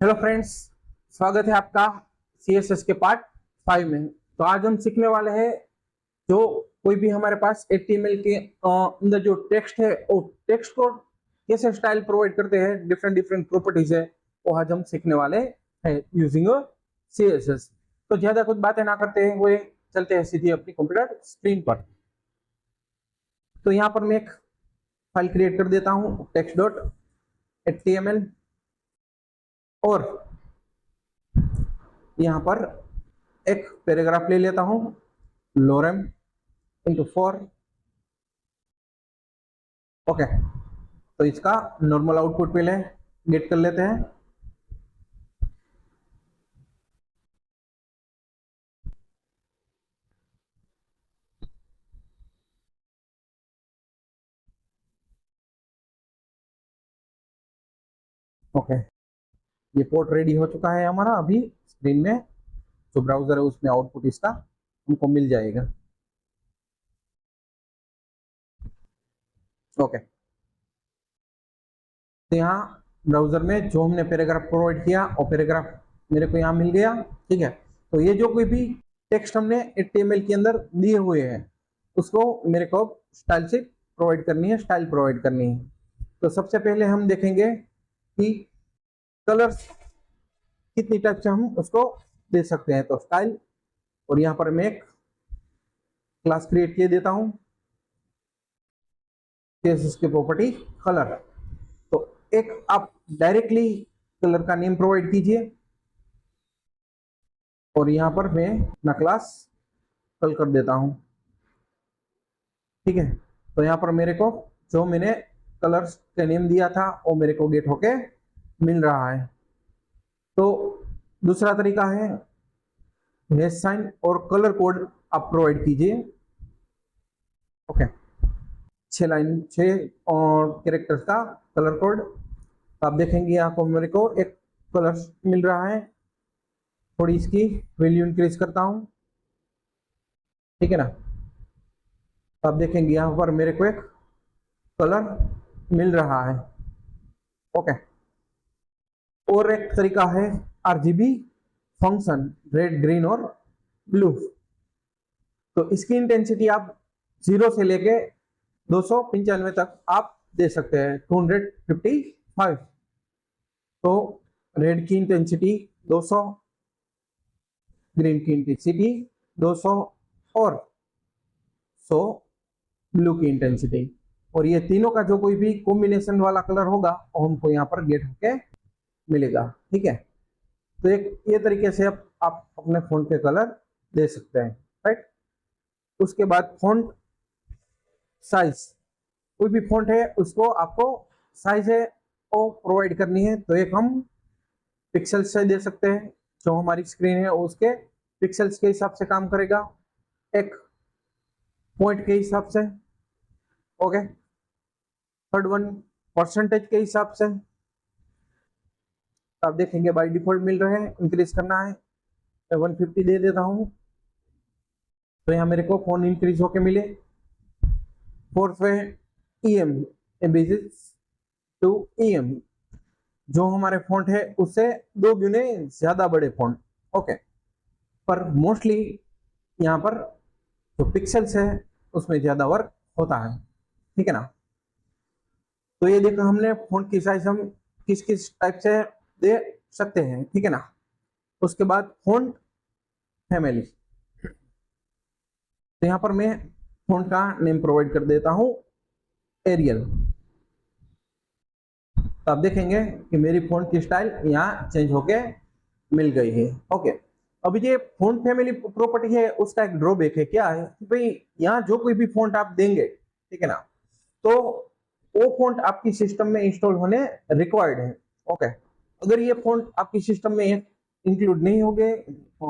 Hello friends, स्वागत है आपका सीएसएस के पार्ट 5 में। तो आज हम सीखने वाले हैं जो कोई भी हमारे पास एचटीएमएल के अंदर जो टेक्स्ट है वो टेक्स्ट को कैसे स्टाइल प्रोवाइड करते हैं, डिफरेंट डिफरेंट प्रॉपर्टीज है वो आज हम सीखने वाले हैं यूजिंग सीएसएस। तो ज्यादा कुछ बातें ना करते हैं वो चलते हैं सीधी अपनी कंप्यूटर स्क्रीन पर। तो यहाँ पर मैं एक फाइल क्रिएट कर देता हूँ टेक्स्ट डॉट एचटीएमएल और यहाँ पर एक पैराग्राफ ले लेता हूं लोरेम इंटू 4। ओके, तो इसका नॉर्मल आउटपुट पहले गेट कर लेते हैं। ओके, ये पोर्ट रेडी हो चुका है हमारा। अभी स्क्रीन में जो ब्राउजर है उसमें आउटपुट इसका हमको मिल जाएगा। ओके, तो यहाँ ब्राउजर में जो हमने पैराग्राफ प्रोवाइड किया वो पैराग्राफ मेरे को यहाँ मिल गया। ठीक है, तो ये जो कोई भी टेक्स्ट हमने एचटीएमएल के अंदर दिए हुए हैं उसको मेरे को स्टाइल से प्रोवाइड करनी है, स्टाइल प्रोवाइड करनी है। तो सबसे पहले हम देखेंगे कि कलर्स कितनी टाइप से हम उसको दे सकते हैं। तो स्टाइल, और यहाँ पर मैं एक क्लास क्रिएट किए देता हूँ इसकी प्रॉपर्टी कलर। तो एक आप डायरेक्टली कलर का नेम प्रोवाइड कीजिए और यहाँ पर मैं अपना क्लास कल कर देता हूँ। ठीक है, तो यहाँ पर मेरे को जो मैंने कलर्स का नेम दिया था वो मेरे को गेट होके मिल रहा है। तो दूसरा तरीका है हैश साइन और कलर कोड आप प्रोवाइड कीजिए। ओके, 6 और कैरेक्टर्स का कलर कोड। आप देखेंगे यहाँ को मेरे को एक कलर मिल रहा है। थोड़ी इसकी वैल्यू इंक्रीज करता हूँ। ठीक है ना, आप देखेंगे यहाँ पर मेरे को एक कलर मिल रहा है। ओके, और एक तरीका है आरजीबी फंक्शन, रेड ग्रीन और ब्लू। तो इसकी इंटेंसिटी आप 0 से लेके 295 तक आप दे सकते हैं, 255। तो रेड की इंटेंसिटी 200, ग्रीन की इंटेंसिटी 200 और 100 ब्लू की इंटेंसिटी। और ये तीनों का जो कोई भी कॉम्बिनेशन वाला कलर होगा वो हमको यहाँ पर गेट होके मिलेगा। ठीक है, तो एक ये तरीके से आप अपने फोन के कलर दे सकते हैं। राइट, उसके बाद फॉन्ट साइज, कोई भी फॉन्ट है उसको आपको साइज है वो प्रोवाइड करनी है। तो एक हम पिक्सल से दे सकते हैं, जो हमारी स्क्रीन है उसके पिक्सल्स के हिसाब से काम करेगा, एक पॉइंट के हिसाब से। ओके, थर्ड वन परसेंटेज के हिसाब से। आप देखेंगे बाय डिफॉल्ट मिल रहे हैं, इंक्रीज करना है मैं 150 दे देता हूं। तो यहाँ मेरे को फोन इंक्रीज होके मिले। Fourth way EM, to EM, जो हमारे फॉन्ट है उससे 2 गुने ज्यादा बड़े फॉन्ट। ओके, पर मोस्टली यहाँ पर जो पिक्सल्स है उसमें ज्यादा वर्क होता है। ठीक है ना, तो ये देखो हमने फॉन्ट की साइज हम किस किस टाइप से दे सकते हैं। ठीक है ना, उसके बाद फॉन्ट फैमिली। तो यहाँ पर मैं फॉन्ट का नेम प्रोवाइड कर देता हूँ एरियल। तो आप देखेंगे कि मेरी फॉन्ट की स्टाइल यहाँ चेंज होके मिल गई है। ओके, अभी ये फॉन्ट फैमिली प्रॉपर्टी है उसका एक ड्रॉबैक है। क्या है कि भाई यहाँ जो कोई भी फॉन्ट आप देंगे, ठीक है ना, तो वो फॉन्ट आपकी सिस्टम में इंस्टॉल होने रिक्वायर्ड है। ओके, अगर ये फॉन्ट आपकी सिस्टम में इंक्लूड नहीं होंगे,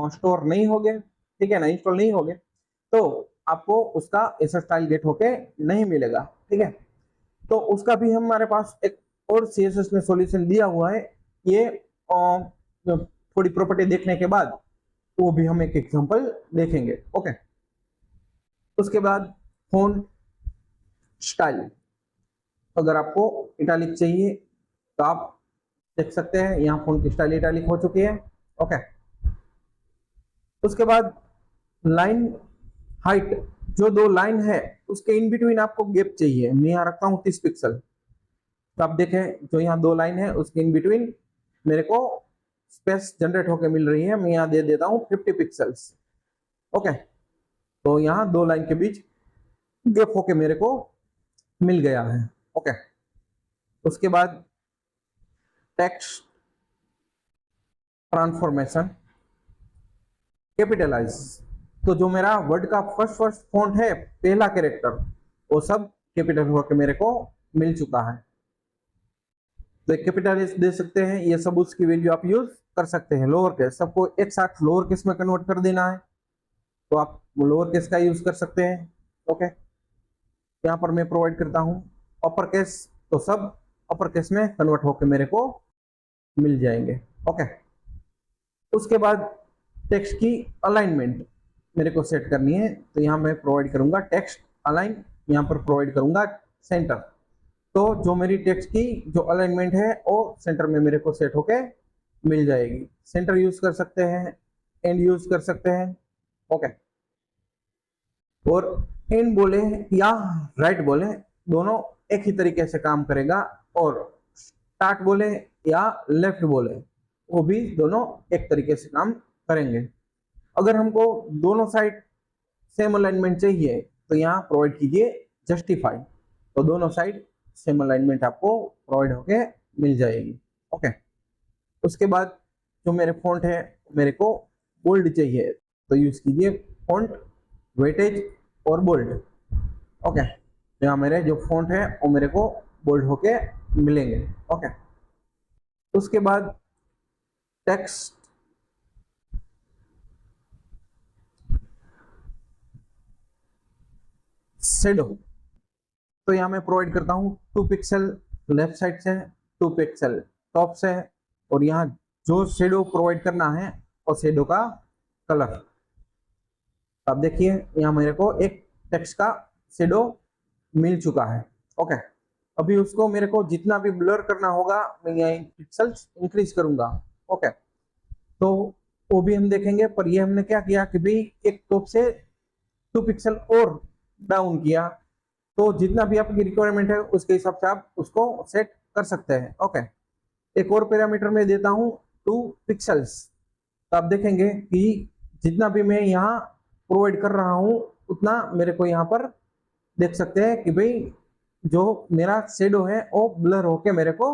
स्टोर नहीं होंगे, ठीक है ना, इंस्टॉल नहीं होंगे, तो आपको उसका ऐसा स्टाइल गेट होके नहीं मिलेगा। ठीक है, तो उसका भी हमारे पास एक और CSS में सॉल्यूशन दिया हुआ है। ये थोड़ी प्रॉपर्टी देखने के बाद वो भी हम एक एग्जांपल देखेंगे। ओके, उसके बाद फॉन्ट स्टाइल, अगर आपको इटालिक चाहिए तो आप देख सकते हैं यहाँ फ़ॉन्ट की स्टाइल इटैलिक हो चुकी है। ओके, उसके बाद लाइन हाइट, जो दो लाइन है उसके इन बिटवीन आपको गैप चाहिए। मैं यहाँ रखता हूँ 30 पिक्सल। तो आप देखें जो यहाँ दो लाइन है उसके इन बिटवीन मेरे को स्पेस जनरेट होकर मिल रही है। मैं यहाँ दे देता हूँ 50 पिक्सल्स। ओके, तो यहाँ दो लाइन के बीच गैप होके मेरे को मिल गया है। ओके, उसके बाद टेक्स्ट ट्रांसफॉर्मेशन कैपिटलाइज, तो जो मेरा वर्ड का फर्स्ट फॉन्ट है, पहला कैरेक्टर, वो सब कैपिटल होकर मेरे को मिल चुका है। तो एक कैपिटलाइज दे सकते हैं, ये सब उसकी वैल्यू आप यूज कर सकते हैं। लोअर केस सबको एक साथ लोअर केस में कन्वर्ट कर देना है तो आप लोअर केस का यूज कर सकते हैं। ओके, यहाँ पर मैं प्रोवाइड करता हूँ अपर केस, तो सब अपर केस में कन्वर्ट होकर मेरे को मिल जाएंगे। ओके, उसके बाद टेक्स्ट की अलाइनमेंट मेरे को सेट करनी है, तो यहाँ मैं प्रोवाइड करूंगा टेक्स्ट अलाइन, यहाँ पर प्रोवाइड करूंगा सेंटर। तो जो मेरी टेक्स्ट की जो अलाइनमेंट है वो सेंटर में मेरे को सेट होके मिल जाएगी। सेंटर यूज कर सकते हैं, एंड यूज कर सकते हैं। ओके, और एंड बोले या राइट बोले दोनों एक ही तरीके से काम करेगा, और स्टार्ट बोले या लेफ्ट बोले वो भी दोनों एक तरीके से काम करेंगे। अगर हमको दोनों साइड सेम अलाइनमेंट चाहिए तो यहाँ प्रोवाइड कीजिए जस्टिफाई, तो दोनों साइड सेम अलाइनमेंट आपको प्रोवाइड होके मिल जाएगी। ओके, उसके बाद जो मेरे फॉन्ट है मेरे को बोल्ड चाहिए, तो यूज कीजिए फॉन्ट वेटेज और बोल्ड। ओके, यहाँ मेरे जो फॉन्ट है वो मेरे को बोल्ड होके मिलेंगे। ओके, उसके बाद टेक्स्ट शेडो, तो यहाँ मैं प्रोवाइड करता हूँ 2 पिक्सल लेफ्ट साइड से, 2 पिक्सल टॉप से, और यहाँ जो शेडो प्रोवाइड करना है और शेडो का कलर। अब देखिए यहाँ मेरे को एक टेक्स्ट का शेडो मिल चुका है। ओके, अभी उसको मेरे को जितना भी ब्लर करना होगा मैं यहाँ पिक्सल्स इंक्रीज करूंगा। ओके, तो वो भी हम देखेंगे, पर ये हमने क्या किया कि भाई एक टॉप से 2 पिक्सल और डाउन किया, तो जितना भी आपकी रिक्वायरमेंट है उसके हिसाब से आप उसको सेट कर सकते हैं। ओके, एक और पैरामीटर में देता हूँ 2 पिक्सल्स, तो आप देखेंगे कि जितना भी मैं यहाँ प्रोवाइड कर रहा हूँ उतना मेरे को यहाँ पर देख सकते हैं कि भाई जो मेरा शेडो है वो ब्लर होके मेरे को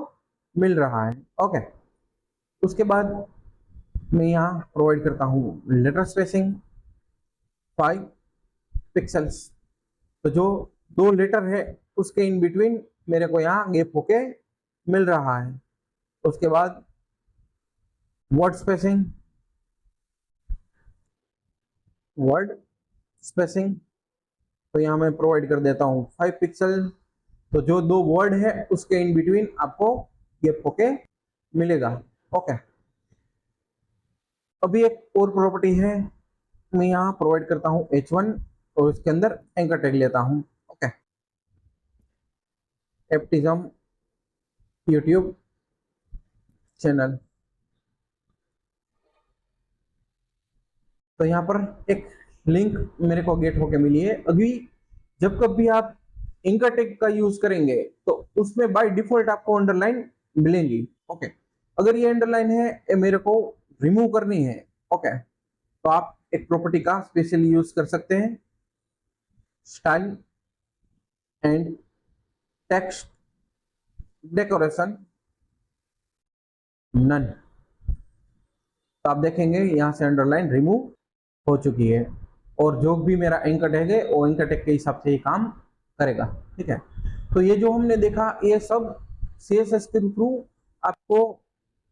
मिल रहा है। ओके, उसके बाद मैं यहाँ प्रोवाइड करता हूँ लेटर स्पेसिंग 5 पिक्सल्स, तो जो 2 लेटर है उसके इन बिटवीन मेरे को यहाँ गैप होके मिल रहा है। उसके बाद वर्ड स्पेसिंग, तो यहाँ मैं प्रोवाइड कर देता हूँ 5 पिक्सल, तो जो 2 वर्ड है उसके इन बिटवीन आपको गैप होके मिलेगा। ओके, अभी एक और प्रॉपर्टी है, मैं यहाँ प्रोवाइड करता हूँ H1 और उसके अंदर एंकर टैग लेता हूँ। ओके, एप्टिज्म यूट्यूब चैनल, तो यहाँ पर एक लिंक मेरे को गेट होके मिली है। अभी जब कभी आप एंकर टैग का यूज करेंगे तो उसमें बाय डिफॉल्ट आपको अंडरलाइन मिलेंगी। ओके, अगर ये अंडरलाइन है ये मेरे को रिमूव करनी है, ओके, तो आप एक प्रॉपर्टी का स्पेशली यूज कर सकते हैं, style and text decoration none, तो आप देखेंगे यहाँ से अंडरलाइन रिमूव हो चुकी है, और जो भी मेरा एंकर टैग है वो एंकर टैग के हिसाब से ये काम करेगा। ठीक है, तो ये जो हमने देखा ये सब CSS के थ्रू आपको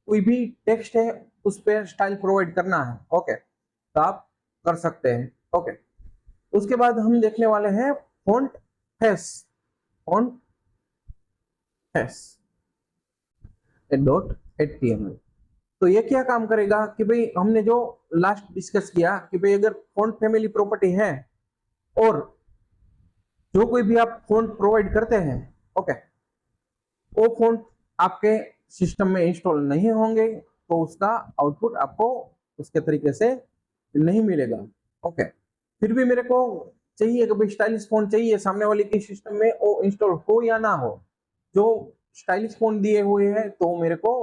कोई भी टेक्स्ट है उस पर स्टाइल प्रोवाइड करना है। ओके, तो आप कर सकते हैं। ओके, उसके बाद हम देखने वाले हैं font face, font face .html, तो ये क्या काम करेगा कि भाई हमने जो लास्ट डिस्कस किया कि भाई अगर फॉन्ट फैमिली प्रॉपर्टी है और जो कोई भी आप फॉन्ट प्रोवाइड करते हैं, ओके, वो फॉन्ट आपके सिस्टम में इंस्टॉल नहीं होंगे तो उसका आउटपुट आपको उसके तरीके से नहीं मिलेगा। ओके, फिर भी मेरे को चाहिए कि भाई स्टाइलिश फोन चाहिए, सामने वाले के सिस्टम में वो इंस्टॉल हो या ना हो, जो स्टाइलिश फोन दिए हुए हैं तो मेरे को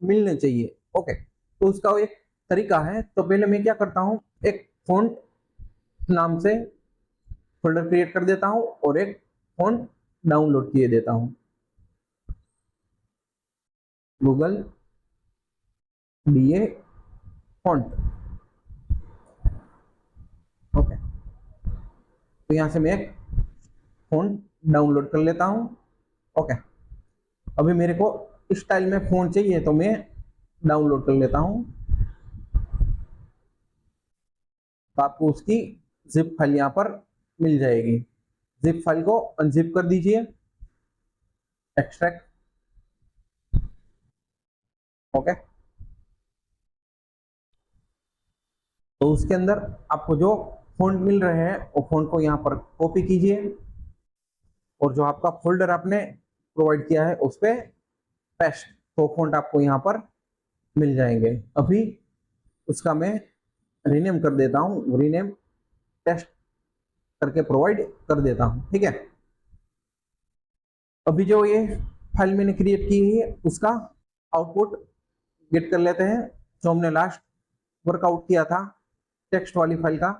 मिलने चाहिए। ओके, तो उसका एक तरीका है। तो पहले मैं क्या करता हूँ, एक फोन नाम से फोल्डर क्रिएट कर देता हूँ और एक फोन डाउनलोड किए देता हूँ, गूगल डीए फॉन्ट। ओके, तो यहां से मैं एक फोन डाउनलोड कर लेता हूं। ओके, अभी मेरे को इस स्टाइल में फोन चाहिए तो मैं डाउनलोड कर लेता हूं। तो आपको उसकी जिप फाइल यहां पर मिल जाएगी। जिप फाइल को अनजिप कर दीजिए, एक्सट्रैक्ट। ओके, तो उसके अंदर आपको जो फ़ॉन्ट मिल रहे हैं वो फ़ॉन्ट को यहाँ पर कॉपी कीजिए और जो आपका फोल्डर आपने प्रोवाइड किया है उस पर पेस्ट, तो फ़ॉन्ट आपको यहाँ पर मिल जाएंगे। अभी उसका मैं रीनेम कर देता हूँ, रीनेम टेस्ट करके प्रोवाइड कर देता हूँ। ठीक है, अभी जो ये फाइल मैंने क्रिएट की है उसका आउटपुट गेट कर लेते हैं। जो हमने लास्ट वर्कआउट किया था टेक्स्ट वाली फाइल का,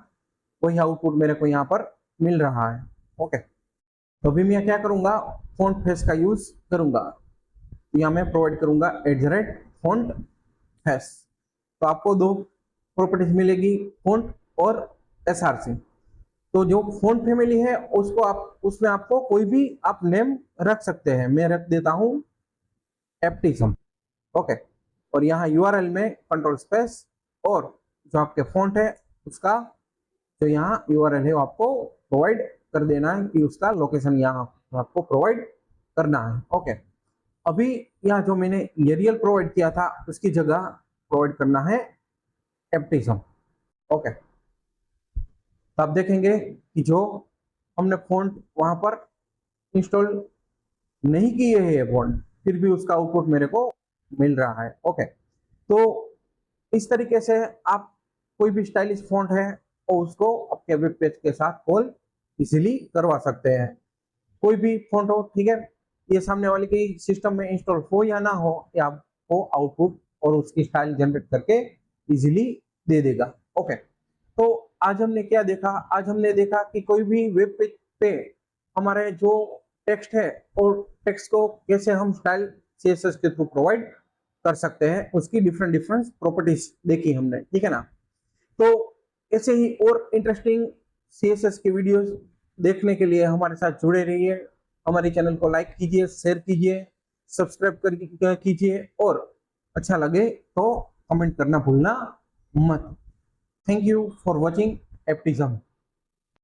वही आउटपुट मेरे को यहाँ पर मिल रहा है। ओके, तो अभी मैं क्या करूंगा, फॉन्ट फेस का यूज करूंगा। तो यहाँ मैं प्रोवाइड करूंगा @फॉन्ट फेस। तो आपको दो प्रॉपर्टीज मिलेगी, फॉन्ट और एसआरसी। तो जो फॉन्ट फैमिली है उसको आप उसमें आपको कोई भी आप नेम रख सकते हैं। मैं रख देता हूं एप्टिज्म। ओके, और यहाँ यूआरएल में कंट्रोल स्पेस और जो आपके फॉन्ट है उसका जो यहाँ यूआरएल है वो आपको प्रोवाइड कर देना है कि उसका लोकेशन यहाँ आपको प्रोवाइड करना है। ओके, अभी यहाँ जो मैंने एरियल प्रोवाइड किया था उसकी जगह प्रोवाइड करना है एप्टिज्म। ओके, तो आप देखेंगे कि जो हमने फॉन्ट वहां पर इंस्टॉल नहीं किए हैं फॉन्ट, फिर भी उसका आउटपुट मेरे को मिल रहा है। ओके, तो इस तरीके से आप कोई भी स्टाइलिश फॉन्ट है और उसको आपके वेब पेज के साथ कॉल इजीली करवा सकते हैं। कोई भी फॉन्ट हो, ठीक है, ये सामने वाले के सिस्टम में इंस्टॉल हो या ना हो, ये आपको आउटपुट और उसकी स्टाइल जनरेट करके इजीली दे देगा। ओके, तो आज हमने क्या देखा, आज हमने देखा कि कोई भी वेब पेज पे हमारे जो टेक्स्ट है और टेक्स्ट को कैसे हम स्टाइल सीएसएस के थ्रू प्रोवाइड कर सकते हैं, उसकी डिफरेंट डिफरेंट प्रॉपर्टीज देखी हमने। ठीक है ना, तो ऐसे ही और इंटरेस्टिंग सीएसएस के वीडियोस देखने के लिए हमारे साथ जुड़े रहिए। हमारे चैनल को लाइक कीजिए, शेयर कीजिए, सब्सक्राइब कर कीजिए और अच्छा लगे तो कमेंट करना भूलना मत। Thank you for watching एप्टिज्म।